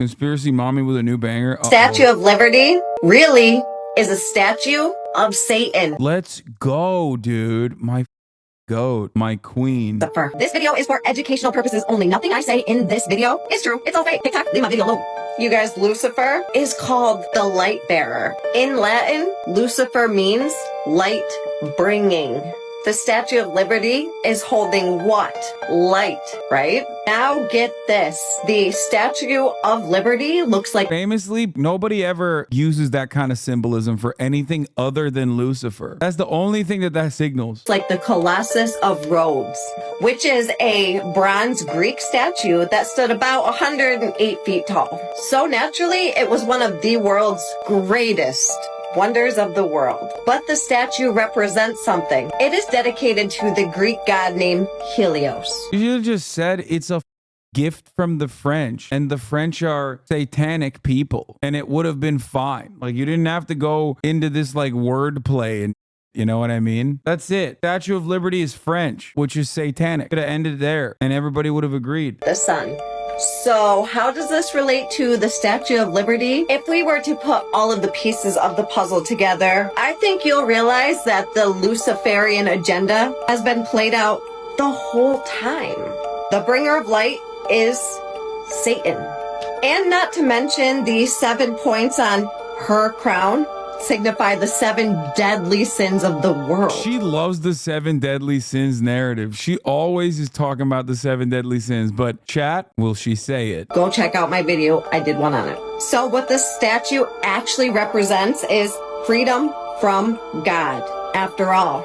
Conspiracy mommy with a new banger. Statue of Liberty really is a statue of Satan. Let's go, dude. My goat, my queen. This video is for educational purposes only. Nothing I say in this video is true. It's all fake. TikTok, leave my video alone. You guys, Lucifer is called the light bearer. In Latin, Lucifer means light bringing. The Statue of Liberty is holding what? Light, right? Now get this. The Statue of Liberty looks like... Famously, nobody ever uses that kind of symbolism for anything other than Lucifer. That's the only thing that signals. like the Colossus of Rhodes, which is a bronze Greek statue that stood about 108 feet tall. So naturally, it was one of the world's greatest wonders of the world. But the statue represents something. It is dedicated to the Greek god named Helios. You should have just said it's a gift from the French, and the French are satanic people, and it would have been fine. Like, you didn't have to go into this like wordplay, and you know what I mean? That's it. Statue of Liberty is French, which is satanic. Could have ended there, and everybody would have agreed. The sun. So how does this relate to the Statue of Liberty? If we were to put all of the pieces of the puzzle together, I think you'll realize that the Luciferian agenda has been played out the whole time. The bringer of light is Satan. And not to mention the 7 points on her crown signify the 7 deadly sins of the world. She loves the 7 deadly sins narrative. She always is talking about the 7 deadly sins, but chat, will she say it? Go check out my video. I did one on it. So what this statue actually represents is freedom from God. After all,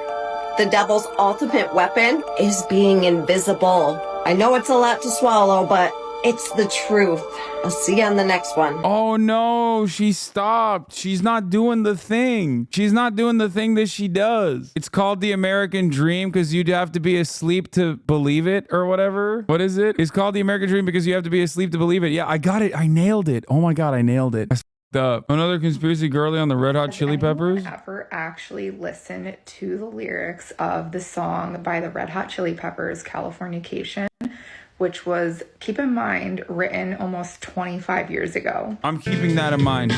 the devil's ultimate weapon is being invisible. I know it's a lot to swallow, but it's the truth. I'll see you on the next one. Oh no, she stopped. She's not doing the thing. She's not doing the thing that she does. It's called the American Dream because you'd have to be asleep to believe it or whatever. What is it? It's called the American Dream because you have to be asleep to believe it. Yeah, I got it. I nailed it. Oh my God, I nailed it. I f***ed up. Another conspiracy girly on the Red Hot Chili Peppers. Ever actually listen to the lyrics of the song by the Red Hot Chili Peppers, Californication? Which was, keep in mind, written almost 25 years ago. I'm keeping that in mind.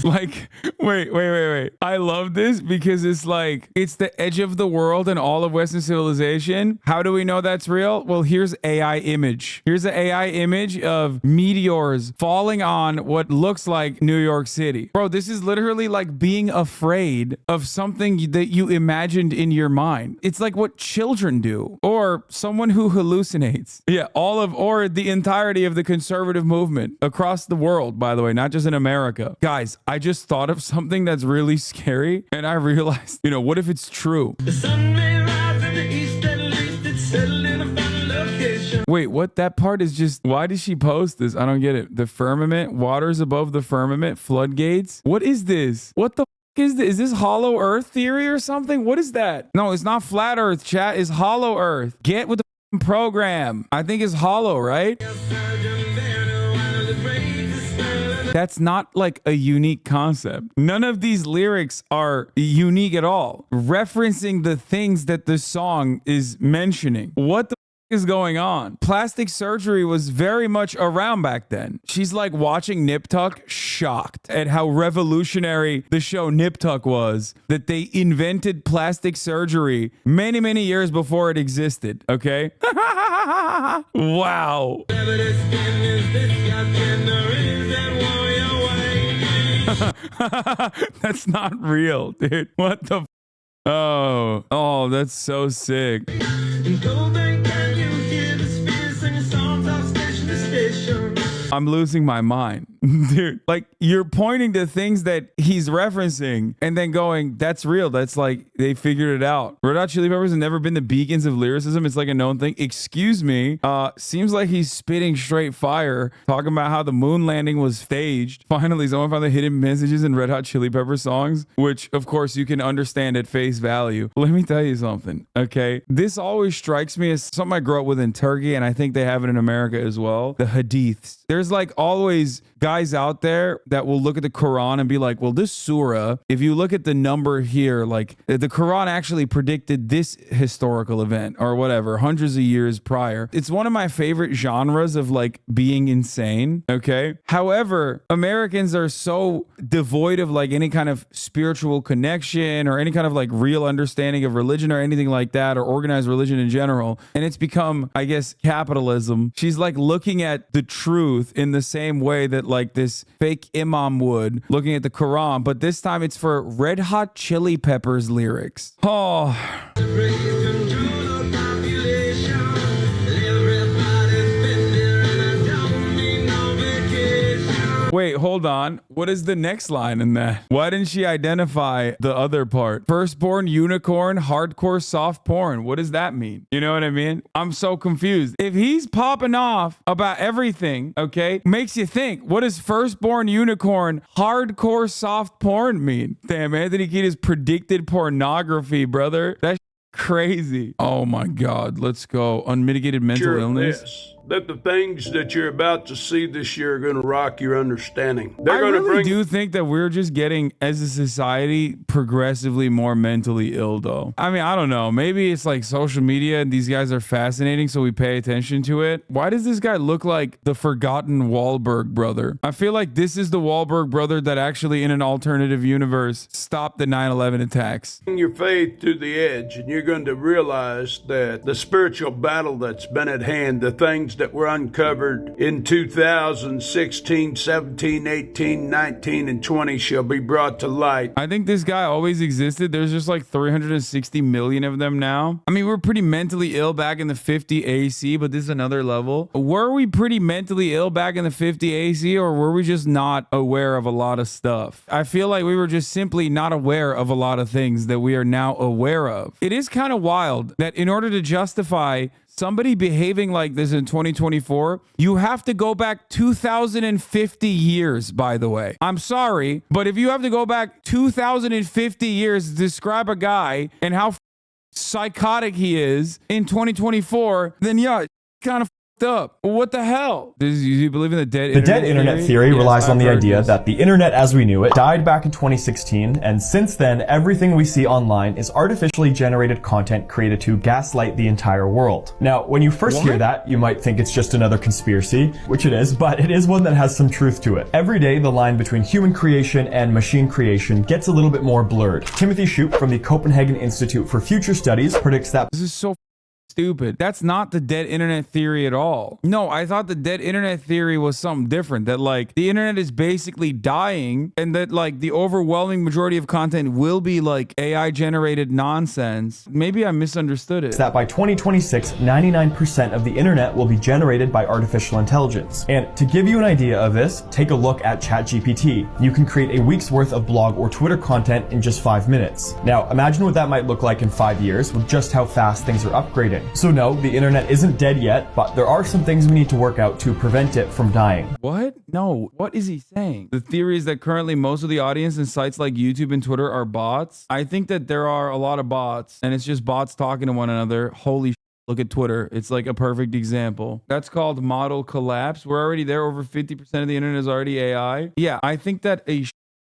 Like, wait. I love this because it's like, it's the edge of the world and all of Western civilization. How do we know that's real? Well, here's AI image. Here's an AI image of meteors falling on what looks like New York City. Bro, this is literally like being afraid of something that you imagined in your mind. It's like what children do, or someone who hallucinates. Yeah, or the entirety of the conservative movement across the world, by the way, not just in America. Guys, I just thought of something that's really scary, and I realized, what if it's true? The sun may rise in the east, at least it's settled in a final location. Wait, what? That part is just, why did she post this? I don't get it. The firmament, waters above the firmament, floodgates. What is this? What the is this? Is this hollow earth theory or something? What is that? No, it's not flat earth, chat. It's hollow earth. Get with the program. I think it's hollow, right? That's not like a unique concept. None of these lyrics are unique at all. Referencing the things that the song is mentioning. What the is going on? Plastic surgery was very much around back then. She's like watching Nip Tuck, shocked at how revolutionary the show Nip Tuck was, that they invented plastic surgery many, many years before it existed. Okay? Wow. That's not real, dude. What the oh, that's so sick. I'm losing my mind. Dude, like, you're pointing to things that he's referencing and then going, that's real. That's like, they figured it out. Red Hot Chili Peppers have never been the beacons of lyricism. It's like a known thing. Excuse me. Seems like he's spitting straight fire, talking about how the moon landing was staged. Finally, someone found the hidden messages in Red Hot Chili Pepper songs, which, of course, you can understand at face value. Let me tell you something, okay? This always strikes me as something I grew up with in Turkey, and I think they have it in America as well. The hadiths. There's like always guys guys out there that will look at the Quran and be like, well, this surah, if you look at the number here, like the Quran actually predicted this historical event or whatever, hundreds of years prior. It's one of my favorite genres of like being insane. Okay. However, Americans are so devoid of like any kind of spiritual connection or any kind of like real understanding of religion or anything like that, or organized religion in general. And it's become, I guess, capitalism. She's like looking at the truth in the same way that like this fake imam would, looking at the Quran, but this time it's for Red Hot Chili Peppers lyrics. Oh. Wait, hold on. What is the next line in that? Why didn't she identify the other part? Firstborn unicorn, hardcore soft porn. What does that mean? You know what I mean? I'm so confused. If he's popping off about everything, okay, makes you think, what does firstborn unicorn, hardcore soft porn mean? Damn, Anthony Kiedis predicted pornography, brother. That's crazy. Oh my God. Let's go. Unmitigated mental illness. That the things that you're about to see this year are going to rock your understanding. I really do think that we're just getting, as a society, progressively more mentally ill, though. I mean, I don't know. Maybe it's like social media and these guys are fascinating, so we pay attention to it. Why does this guy look like the forgotten Wahlberg brother? I feel like this is the Wahlberg brother that actually, in an alternative universe, stopped the 9/11 attacks. Your faith to the edge, and you're going to realize that the spiritual battle that's been at hand, the things that were uncovered in 2016, 17, 18, 19, and 20 shall be brought to light. I think this guy always existed. There's just like 360 million of them now. I mean, we're pretty mentally ill back in the 50 AC, but this is another level. Were we pretty mentally ill back in the 50 AC, or were we just not aware of a lot of stuff? I feel like we were just simply not aware of a lot of things that we are now aware of. It is kind of wild that in order to justify somebody behaving like this in 2024, you have to go back 2,050 years, by the way. I'm sorry, but if you have to go back 2,050 years to describe a guy and how psychotic he is in 2024, then yeah, kind of up. What the hell? Do you believe in the dead internet? The dead internet theory relies on the idea that the internet as we knew it died back in 2016, and since then, everything we see online is artificially generated content created to gaslight the entire world. Now, when you first hear that, you might think it's just another conspiracy, which it is, but it is one that has some truth to it. Every day, the line between human creation and machine creation gets a little bit more blurred. Timothy Shoup from the Copenhagen Institute for Future Studies predicts that this is so stupid. That's not the dead internet theory at all. No, I thought the dead internet theory was something different, that like the internet is basically dying and that like the overwhelming majority of content will be like AI generated nonsense. Maybe I misunderstood it. That by 2026, 99% of the internet will be generated by artificial intelligence. And to give you an idea of this, take a look at ChatGPT. You can create a week's worth of blog or Twitter content in just 5 minutes. Now, imagine what that might look like in 5 years with just how fast things are upgrading. So no, the internet isn't dead yet, but there are some things we need to work out to prevent it from dying. What? No, what is he saying? The theory is that currently most of the audience in sites like YouTube and Twitter are bots. I think that there are a lot of bots, and it's just bots talking to one another. Holy shit. Look at Twitter. It's like a perfect example. That's called model collapse. We're already there. Over 50% of the internet is already AI. Yeah, I think that a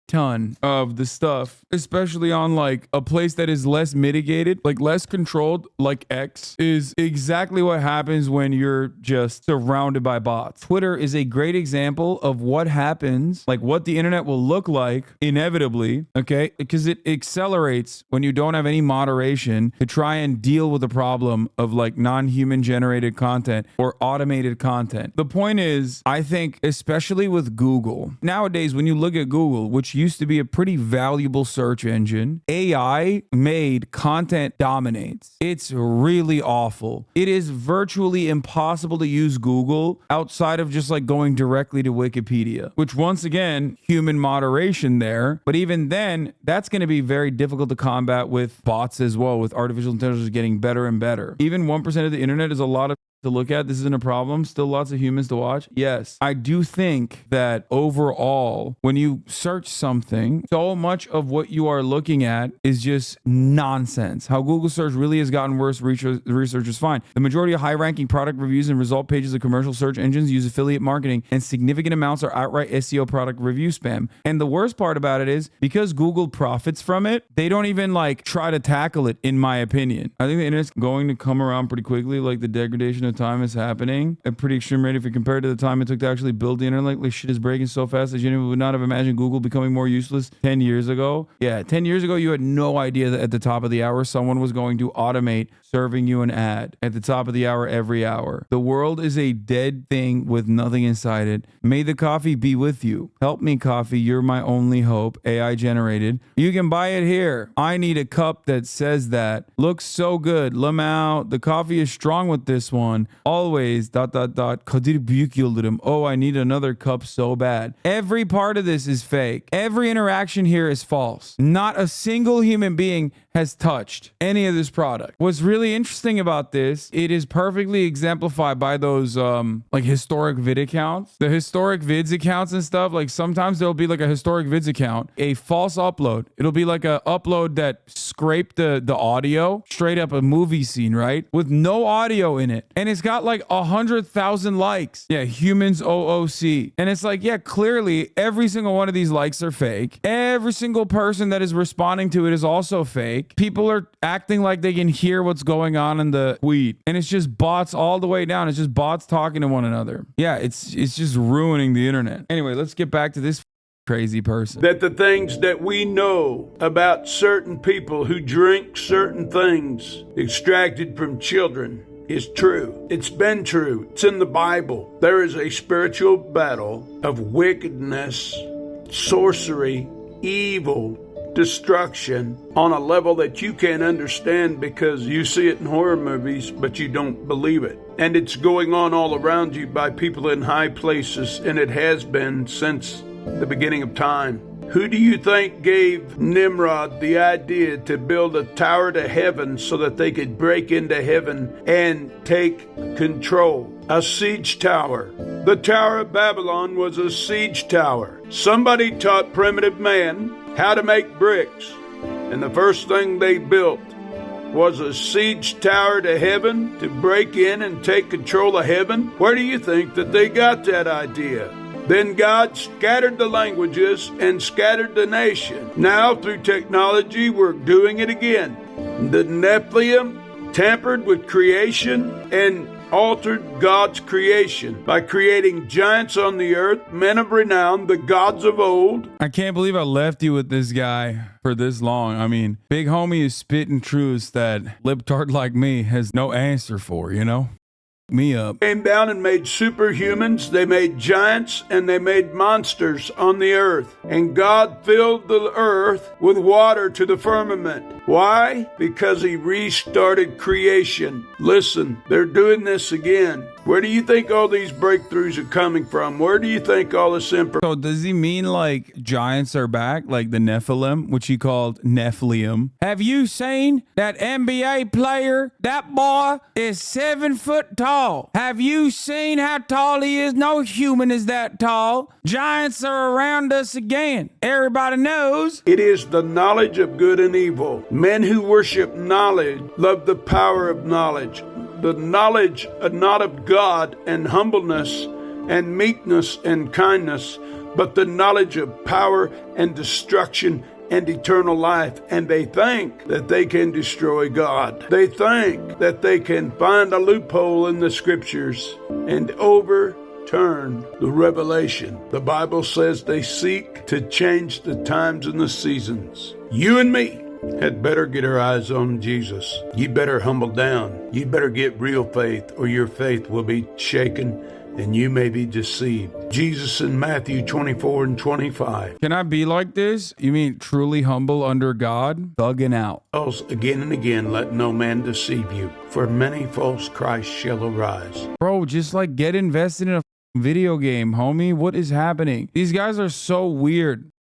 ton of the stuff, especially on like a place that is less mitigated, like less controlled, like X, is exactly what happens when you're just surrounded by bots. Twitter is a great example of what happens, like what the internet will look like inevitably, okay? Because it accelerates when you don't have any moderation to try and deal with the problem of like non-human generated content or automated content. The point is, I think, especially with Google, nowadays, when you look at Google, which used to be a pretty valuable search engine, AI made content dominates. It's really awful. It is virtually impossible to use Google outside of just like going directly to Wikipedia, which once again, human moderation there. But even then, that's going to be very difficult to combat with bots as well, with artificial intelligence getting better and better. Even 1% of the internet is a lot of to look at. This isn't a problem. Still lots of humans to watch. Yes, I do think that overall, when you search something, so much of what you are looking at is just nonsense. How Google search really has gotten worse, researchers find. The majority of high-ranking product reviews and result pages of commercial search engines use affiliate marketing, and significant amounts are outright SEO product review spam. And the worst part about it is, because Google profits from it, they don't even like try to tackle it, in my opinion. I think the internet's going to come around pretty quickly. Like, the degradation of time is happening at pretty extreme rate if you compare it to the time it took to actually build the internet. Like, shit is breaking so fast that you would not have imagined Google becoming more useless 10 years ago. Yeah, 10 years ago, you had no idea that at the top of the hour, someone was going to automate serving you an ad at the top of the hour every hour. The world is a dead thing with nothing inside it. May the coffee be with you. Help me, coffee. You're my only hope. AI generated. You can buy it here. I need a cup that says that. Looks so good. Lamau, the coffee is strong with this one. Always ... Kadir büyük yıldırım. Oh, I need another cup so bad. Every part of this is fake. Every interaction here is false. Not a single human being has touched any of this product. What's really interesting about this, it is perfectly exemplified by those like historic vid accounts. The historic vids accounts and stuff, like sometimes there'll be like a historic vids account, a false upload. It'll be like a upload that scraped the audio, straight up a movie scene, right? With no audio in it. And it's got like 100,000 likes. Yeah, humans OOC. And it's like, yeah, clearly every single one of these likes are fake. Every single person that is responding to it is also fake. People are acting like they can hear what's going on in the tweet. And it's just bots all the way down. It's just bots talking to one another. Yeah, it's just ruining the internet. Anyway, let's get back to this crazy person. That the things that we know about certain people who drink certain things extracted from children is true. It's been true. It's in the Bible. There is a spiritual battle of wickedness, sorcery, evil, destruction on a level that you can't understand because you see it in horror movies, but you don't believe it. And it's going on all around you by people in high places, and it has been since the beginning of time. Who do you think gave Nimrod the idea to build a tower to heaven so that they could break into heaven and take control? A siege tower. The Tower of Babylon was a siege tower. Somebody taught primitive man how to make bricks, and the first thing they built was a siege tower to heaven to break in and take control of heaven. Where do you think that they got that idea? Then God scattered the languages and scattered the nation. Now, through technology, we're doing it again. The Nephilim tampered with creation and altered God's creation by creating giants on the earth, men of renown, the gods of old. I can't believe I left you with this guy for this long. I mean, big homie is spitting truths that libtard like me has no answer for, you know? Me up. Came down and made superhumans, they made giants, and they made monsters on the earth. And God filled the earth with water to the firmament. Why? Because he restarted creation. Listen, they're doing this again. Where do you think all these breakthroughs are coming from? Where do you think all this So does he mean like giants are back, like the Nephilim, which he called Nephilim? Have you seen that NBA player? That boy is 7 foot tall. Have you seen how tall he is? No human is that tall. Giants are around us again. Everybody knows. It is the knowledge of good and evil. Men who worship knowledge love the power of knowledge. The knowledge not of God and humbleness and meekness and kindness, but the knowledge of power and destruction and eternal life. And they think that they can destroy God. They think that they can find a loophole in the scriptures and overturn the revelation. The Bible says they seek to change the times and the seasons. You and me had better get our eyes on Jesus. You better humble down. You better get real faith, or your faith will be shaken and you may be deceived. Jesus in Matthew 24 and 25. Can I be like this? You mean truly humble under God? Thugging out. Again and again, let no man deceive you, for many false Christs shall arise. Bro, just like get invested in a video game, homie. What is happening? These guys are so weird.